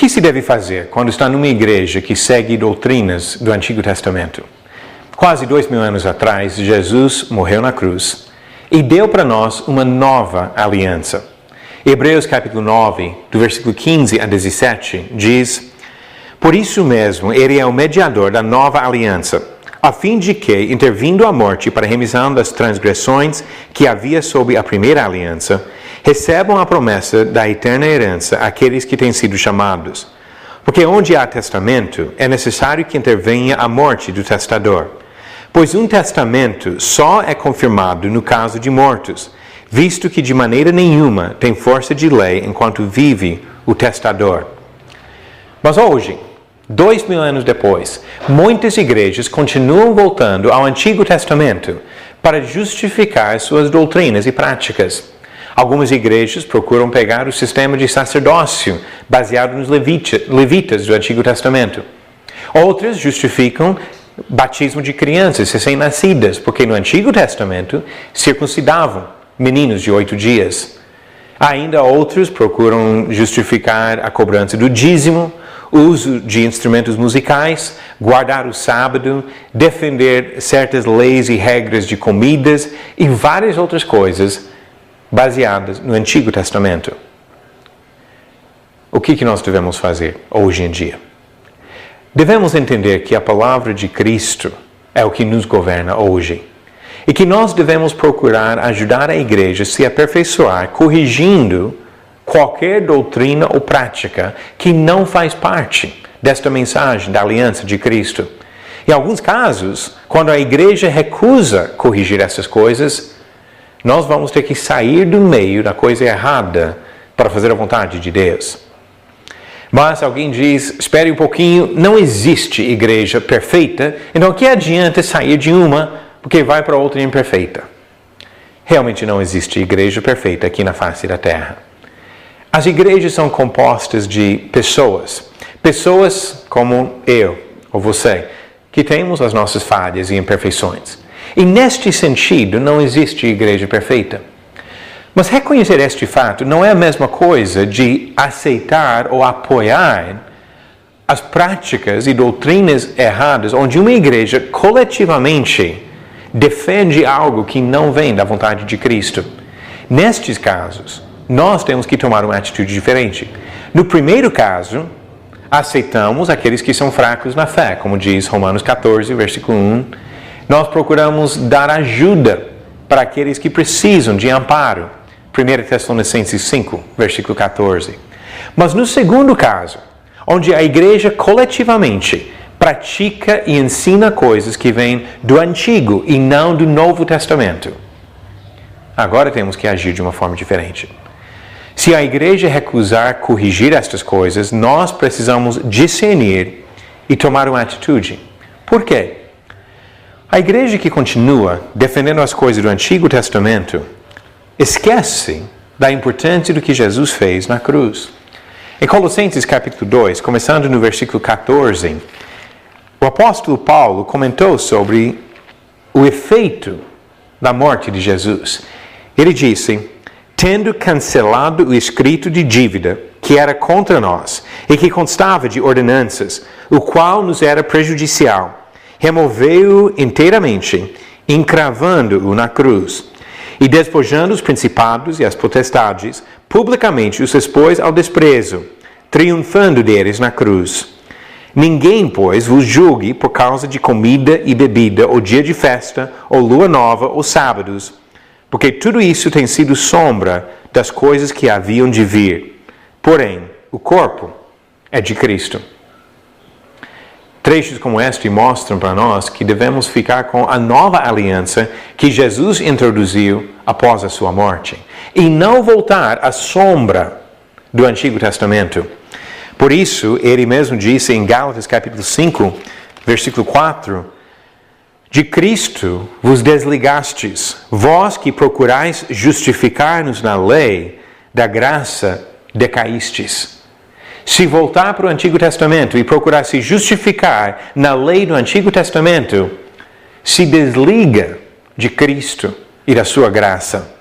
que se deve fazer quando está numa igreja que segue doutrinas do Antigo Testamento? Quase 2000 anos atrás, Jesus morreu na cruz e deu para nós uma nova aliança. Hebreus capítulo 9, do versículo 15 a 17, diz: Por isso mesmo, ele é o mediador da nova aliança, a fim de que, intervindo a morte para a remissão das transgressões que havia sob a primeira aliança, recebam a promessa da eterna herança aqueles que têm sido chamados. Porque onde há testamento, é necessário que intervenha a morte do testador. Pois um testamento só é confirmado no caso de mortos, visto que de maneira nenhuma tem força de lei enquanto vive o testador. Mas hoje, 2000 anos depois, muitas igrejas continuam voltando ao Antigo Testamento para justificar suas doutrinas e práticas. Algumas igrejas procuram pegar o sistema de sacerdócio baseado nos levitas do Antigo Testamento. Outras justificam batismo de crianças recém-nascidas, porque no Antigo Testamento circuncidavam meninos de 8 dias. Ainda outros procuram justificar a cobrança do dízimo, o uso de instrumentos musicais, guardar o sábado, defender certas leis e regras de comidas e várias outras coisas baseadas no Antigo Testamento. O que nós devemos fazer hoje em dia? Devemos entender que a palavra de Cristo é o que nos governa hoje e que nós devemos procurar ajudar a igreja a se aperfeiçoar, corrigindo qualquer doutrina ou prática que não faz parte desta mensagem da aliança de Cristo. Em alguns casos, quando a igreja recusa corrigir essas coisas, nós vamos ter que sair do meio da coisa errada para fazer a vontade de Deus. Mas alguém diz, espere um pouquinho, não existe igreja perfeita, então o que adianta sair de uma porque vai para outra imperfeita? Realmente não existe igreja perfeita aqui na face da terra. As igrejas são compostas de pessoas como eu ou você, que temos as nossas falhas e imperfeições. E neste sentido, não existe igreja perfeita. Mas reconhecer este fato não é a mesma coisa de aceitar ou apoiar as práticas e doutrinas erradas onde uma igreja coletivamente defende algo que não vem da vontade de Cristo. Nestes casos, nós temos que tomar uma atitude diferente. No primeiro caso, aceitamos aqueles que são fracos na fé, como diz Romanos 14, versículo 1. Nós procuramos dar ajuda para aqueles que precisam de amparo. 1 Tessalonicenses 5, versículo 14. Mas no segundo caso, onde a igreja coletivamente pratica e ensina coisas que vêm do Antigo e não do Novo Testamento, agora temos que agir de uma forma diferente. Se a igreja recusar corrigir estas coisas, nós precisamos discernir e tomar uma atitude. Por quê? A igreja que continua defendendo as coisas do Antigo Testamento esquece da importância do que Jesus fez na cruz. Em Colossenses capítulo 2, começando no versículo 14, o apóstolo Paulo comentou sobre o efeito da morte de Jesus. Ele disse: tendo cancelado o escrito de dívida que era contra nós e que constava de ordenanças, o qual nos era prejudicial, removeu-o inteiramente, encravando-o na cruz, e despojando os principados e as potestades, publicamente os expôs ao desprezo, triunfando deles na cruz. Ninguém, pois, vos julgue por causa de comida e bebida, ou dia de festa, ou lua nova, ou sábados, porque tudo isso tem sido sombra das coisas que haviam de vir. Porém, o corpo é de Cristo. Trechos como este mostram para nós que devemos ficar com a nova aliança que Jesus introduziu após a sua morte, e não voltar à sombra do Antigo Testamento. Por isso, ele mesmo disse em Gálatas capítulo 5, versículo 4, de Cristo vos desligastes, vós que procurais justificar-nos na lei, da graça decaístes. Se voltar para o Antigo Testamento e procurar se justificar na lei do Antigo Testamento, se desliga de Cristo e da sua graça.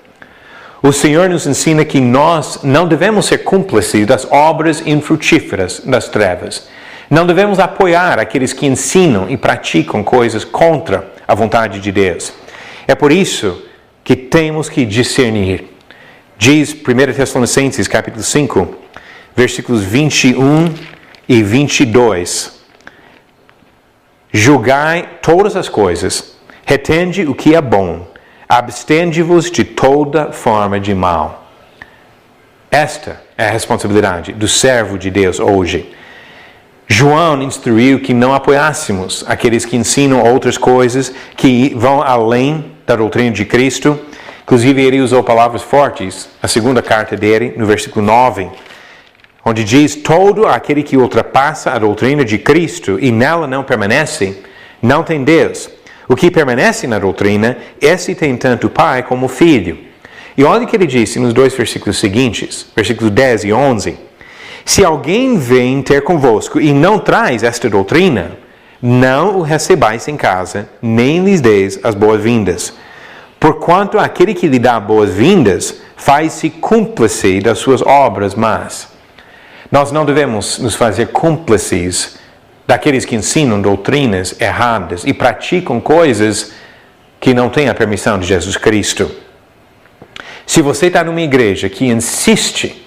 O Senhor nos ensina que nós não devemos ser cúmplices das obras infrutíferas das trevas. Não devemos apoiar aqueles que ensinam e praticam coisas contra a vontade de Deus. É por isso que temos que discernir. Diz 1 Tessalonicenses, capítulo 5, versículos 21 e 22. Julgai todas as coisas, retende o que é bom, abstende-vos de toda forma de mal. Esta é a responsabilidade do servo de Deus hoje. João instruiu que não apoiássemos aqueles que ensinam outras coisas que vão além da doutrina de Cristo. Inclusive, ele usou palavras fortes, a segunda carta dele, no versículo 9, onde diz: todo aquele que ultrapassa a doutrina de Cristo e nela não permanece, não tem Deus. O que permanece na doutrina, esse tem tanto pai como filho. E olha o que ele disse nos dois versículos seguintes, versículos 10 e 11. Se alguém vem ter convosco e não traz esta doutrina, não o recebais em casa, nem lhes deis as boas-vindas. Porquanto aquele que lhe dá boas-vindas faz-se cúmplice das suas obras más. Nós não devemos nos fazer cúmplices daqueles que ensinam doutrinas erradas e praticam coisas que não têm a permissão de Jesus Cristo. Se você está numa igreja que insiste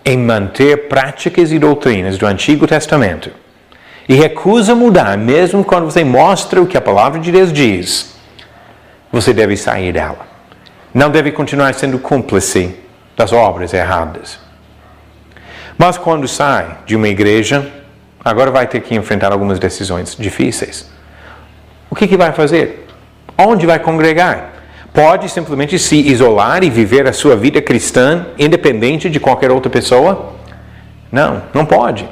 em manter práticas e doutrinas do Antigo Testamento e recusa mudar, mesmo quando você mostra o que a palavra de Deus diz, você deve sair dela. Não deve continuar sendo cúmplice das obras erradas. Mas quando sai de uma igreja, agora vai ter que enfrentar algumas decisões difíceis. O que vai fazer? Onde vai congregar? Pode simplesmente se isolar e viver a sua vida cristã independente de qualquer outra pessoa? Não, não pode.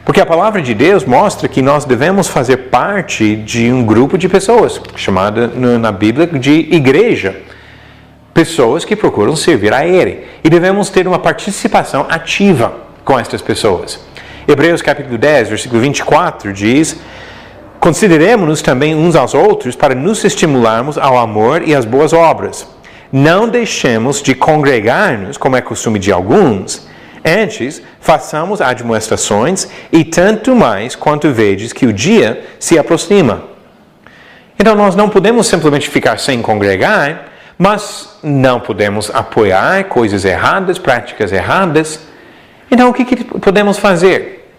Porque a palavra de Deus mostra que nós devemos fazer parte de um grupo de pessoas, chamada na Bíblia de igreja. Pessoas que procuram servir a Ele. E devemos ter uma participação ativa com estas pessoas. Hebreus capítulo 10, versículo 24 diz: consideremos-nos também uns aos outros para nos estimularmos ao amor e às boas obras. Não deixemos de congregar-nos, como é costume de alguns. Antes, façamos admoestações, e tanto mais quanto vedes que o dia se aproxima. Então, nós não podemos simplesmente ficar sem congregar, mas não podemos apoiar coisas erradas, práticas erradas. Então, o que podemos fazer?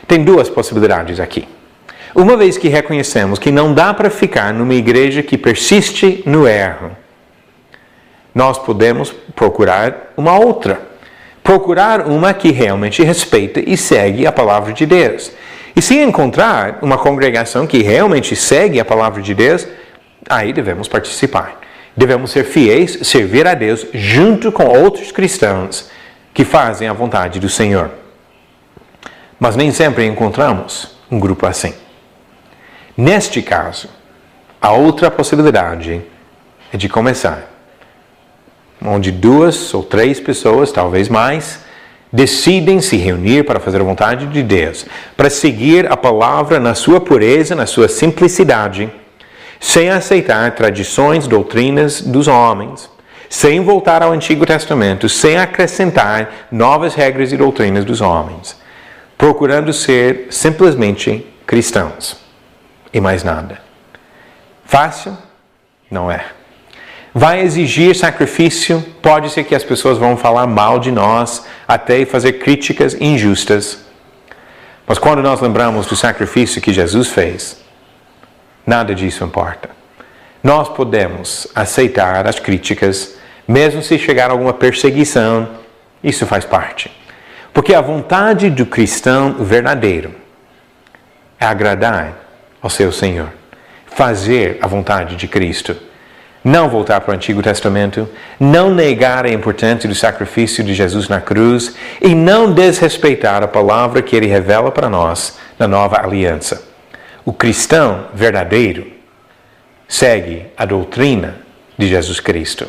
Tem duas possibilidades aqui. Uma vez que reconhecemos que não dá para ficar numa igreja que persiste no erro, nós podemos procurar uma outra. Procurar uma que realmente respeita e segue a palavra de Deus. E se encontrar uma congregação que realmente segue a palavra de Deus, aí devemos participar. Devemos ser fiéis, servir a Deus junto com outros cristãos que fazem a vontade do Senhor. Mas nem sempre encontramos um grupo assim. Neste caso, a outra possibilidade é de começar, onde 2 ou 3 pessoas, talvez mais, decidem se reunir para fazer a vontade de Deus, para seguir a palavra na sua pureza, na sua simplicidade, sem aceitar tradições, doutrinas dos homens, sem voltar ao Antigo Testamento, sem acrescentar novas regras e doutrinas dos homens, procurando ser simplesmente cristãos e mais nada. Fácil? Não é. Vai exigir sacrifício, pode ser que as pessoas vão falar mal de nós, até fazer críticas injustas. Mas quando nós lembramos do sacrifício que Jesus fez, nada disso importa. Nós podemos aceitar as críticas, mesmo se chegar alguma perseguição, isso faz parte. Porque a vontade do cristão verdadeiro é agradar ao seu Senhor, fazer a vontade de Cristo. Não voltar para o Antigo Testamento, não negar a importância do sacrifício de Jesus na cruz e não desrespeitar a palavra que Ele revela para nós na nova aliança. O cristão verdadeiro segue a doutrina de Jesus Cristo.